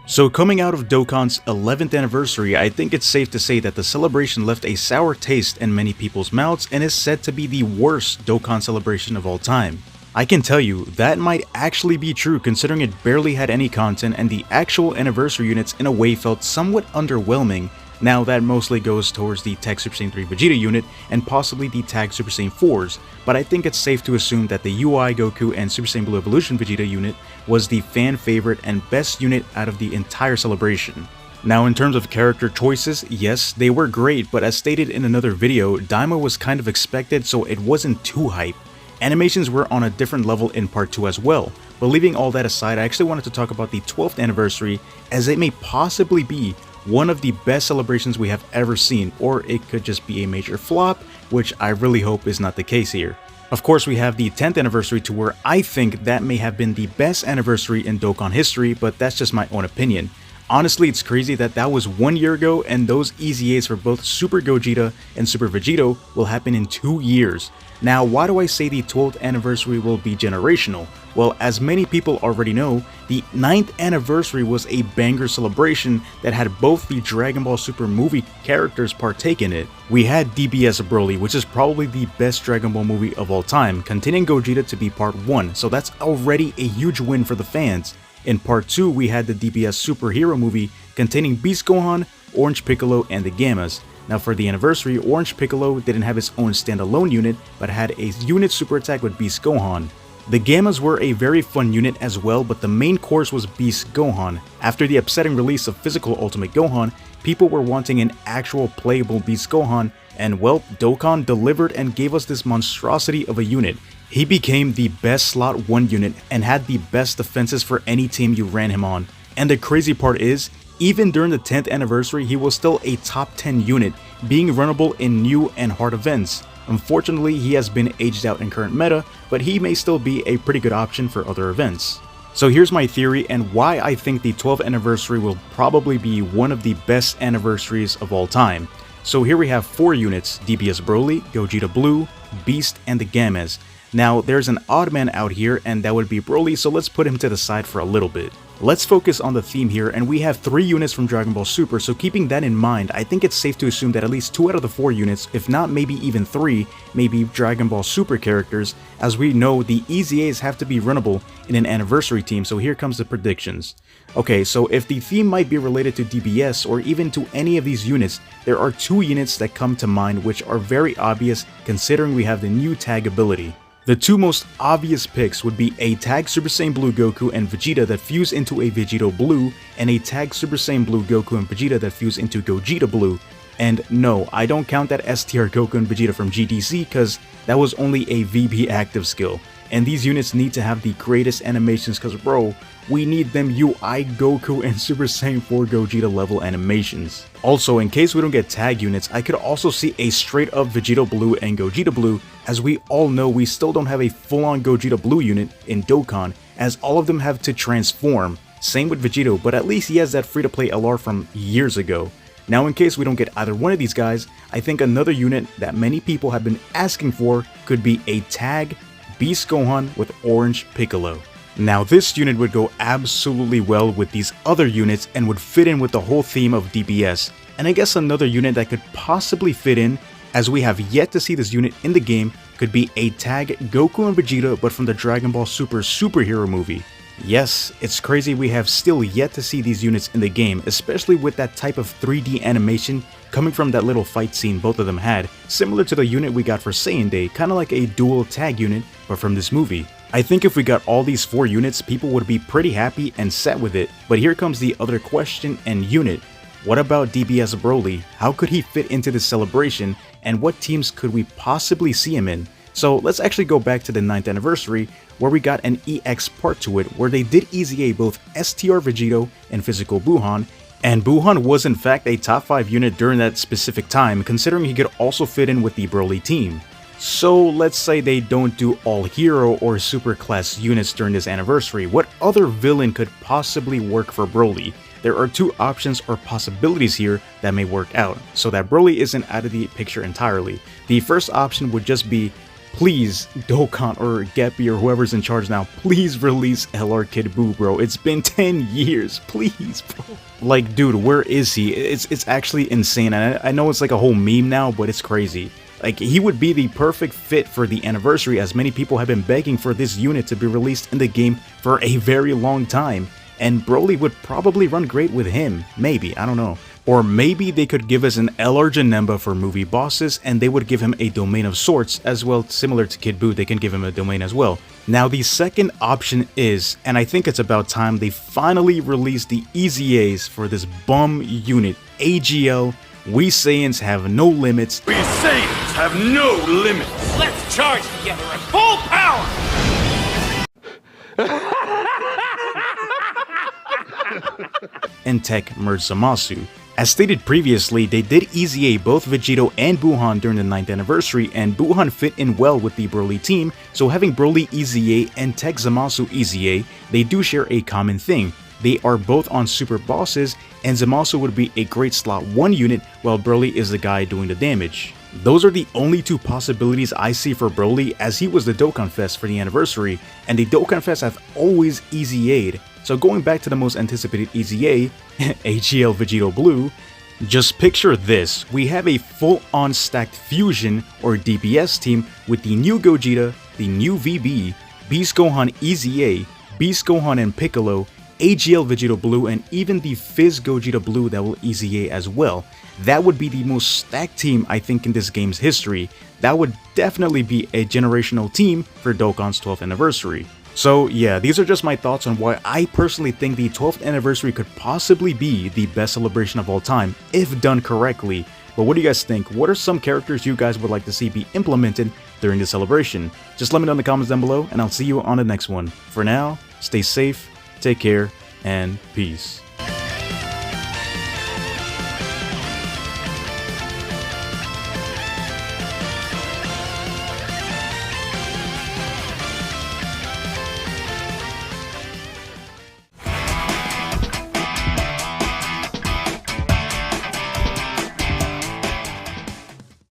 So coming out of Dokkan's 11th anniversary, I think it's safe to say that the celebration left a sour taste in many people's mouths and is said to be the worst Dokkan celebration of all time. I can tell you, that might actually be true considering it barely had any content and the actual anniversary units in a way felt somewhat underwhelming. Now that mostly goes towards the Tag Super Saiyan 3 Vegeta unit and possibly the Tag Super Saiyan 4s, but I think it's safe to assume that the UI Goku and Super Saiyan Blue Evolution Vegeta unit was the fan favorite and best unit out of the entire celebration. Now in terms of character choices, yes, they were great, but as stated in another video, Daima was kind of expected, so it wasn't too hype. Animations were on a different level in part 2 as well, but leaving all that aside, I actually wanted to talk about the 12th anniversary as it may possibly be one of the best celebrations we have ever seen, or it could just be a major flop, which I really hope is not the case here. Of course, we have the 10th anniversary to where I think that may have been the best anniversary in Dokkan history, but that's just my own opinion. Honestly, it's crazy that that was 1 year ago and those Easy A's for both Super Gogeta and Super Vegito will happen in 2 years. Now, why do I say the 12th anniversary will be generational? Well, as many people already know, the 9th anniversary was a banger celebration that had both the Dragon Ball Super movie characters partake in it. We had DBS Broly, which is probably the best Dragon Ball movie of all time, containing Gogeta to be part 1, so that's already a huge win for the fans. In part 2, we had the DBS superhero movie containing Beast Gohan, Orange Piccolo, and the Gammas. Now for the anniversary, Orange Piccolo didn't have its own standalone unit, but had a unit super attack with Beast Gohan. The Gammas were a very fun unit as well, but the main course was Beast Gohan. After the upsetting release of Physical Ultimate Gohan, people were wanting an actual playable Beast Gohan, and well, Dokkan delivered and gave us this monstrosity of a unit. He became the best slot 1 unit and had the best defenses for any team you ran him on. And the crazy part is, even during the 10th anniversary, he was still a top 10 unit, being runnable in new and hard events. Unfortunately, he has been aged out in current meta, but he may still be a pretty good option for other events. So here's my theory and why I think the 12th anniversary will probably be one of the best anniversaries of all time. So here we have 4 units, DBS Broly, Gogeta Blue, Beast, and the Gammas. Now, there's an odd man out here, and that would be Broly, so let's put him to the side for a little bit. Let's focus on the theme here, and we have 3 units from Dragon Ball Super, so keeping that in mind, I think it's safe to assume that at least 2 out of the 4 units, if not maybe even 3, may be Dragon Ball Super characters, as we know the Easy A's have to be runnable in an anniversary team, so here comes the predictions. Okay, so if the theme might be related to DBS or even to any of these units, there are 2 units that come to mind which are very obvious considering we have the new tag ability. The 2 most obvious picks would be a Tag Super Saiyan Blue Goku and Vegeta that fuse into a Vegito Blue, and a Tag Super Saiyan Blue Goku and Vegeta that fuse into Gogeta Blue. And no, I don't count that STR Goku and Vegeta from GDC because that was only a VP active skill. And these units need to have the greatest animations because bro, we need them UI Goku and Super Saiyan 4 Gogeta level animations. Also, in case we don't get tag units, I could also see a straight up Vegito Blue and Gogeta Blue, as we all know we still don't have a full-on Gogeta Blue unit in Dokkan, as all of them have to transform. Same with Vegito, but at least he has that free-to-play LR from years ago. Now in case we don't get either one of these guys, I think another unit that many people have been asking for could be a tag Beast Gohan with Orange Piccolo. Now this unit would go absolutely well with these other units and would fit in with the whole theme of DBS. And I guess another unit that could possibly fit in, as we have yet to see this unit in the game, could be a tag Goku and Vegeta but from the Dragon Ball Super superhero movie. Yes, it's crazy we have still yet to see these units in the game, especially with that type of 3D animation coming from that little fight scene both of them had, similar to the unit we got for Saiyan Day, kinda like a dual tag unit but from this movie. I think if we got all these 4 units, people would be pretty happy and set with it, but here comes the other question and unit. What about DBS Broly? How could he fit into this celebration, and what teams could we possibly see him in? So let's actually go back to the 9th anniversary, where we got an EX part to it, where they did Easy A both STR Vegito and Physical Buhan, and Buhan was in fact a top 5 unit during that specific time, considering he could also fit in with the Broly team. So let's say they don't do all hero or super class units during this anniversary, what other villain could possibly work for Broly? There are 2 options or possibilities here that may work out, so that Broly isn't out of the picture entirely. The first option would just be please, Dokkan or Geppy or whoever's in charge now, please release LR Kid Buu, bro. It's been 10 years, please, bro. Like, dude, where is he? It's actually insane. And I know it's like a whole meme now, but it's crazy. Like, he would be the perfect fit for the anniversary, as many people have been begging for this unit to be released in the game for a very long time. And Broly would probably run great with him, maybe, I don't know. Or maybe they could give us an LR Janemba for movie bosses, and they would give him a domain of sorts, as well, similar to Kid Buu, they can give him a domain as well. Now the second option is, and I think it's about time they finally released the EZAs for this bum unit, AGL. We Saiyans have no limits. We Saiyans have no limits. Let's charge together at full power! And Tech merged Zamasu. As stated previously, they did EZA both Vegito and Buhan during the 9th anniversary, and Buhan fit in well with the Broly team, so having Broly EZA and Tech Zamasu EZA, they do share a common thing. They are both on super bosses, and Zamasu would be a great slot 1 unit, while Broly is the guy doing the damage. Those are the only 2 possibilities I see for Broly, as he was the Dokkan Fest for the anniversary, and the Dokkan Fest have always EZA'd. So going back to the most anticipated EZA, AGL Vegito Blue, just picture this. We have a full-on stacked fusion or DPS team with the new Gogeta, the new VB, Beast Gohan EZA, Beast Gohan and Piccolo, AGL Vegito Blue, and even the Fizz Gogeta Blue that will EZA as well. That would be the most stacked team I think in this game's history. That would definitely be a generational team for Dokkan's 12th anniversary. So yeah, these are just my thoughts on why I personally think the 12th anniversary could possibly be the best celebration of all time, if done correctly. But what do you guys think? What are some characters you guys would like to see be implemented during the celebration? Just let me know in the comments down below, and I'll see you on the next one. For now, stay safe, take care, and peace.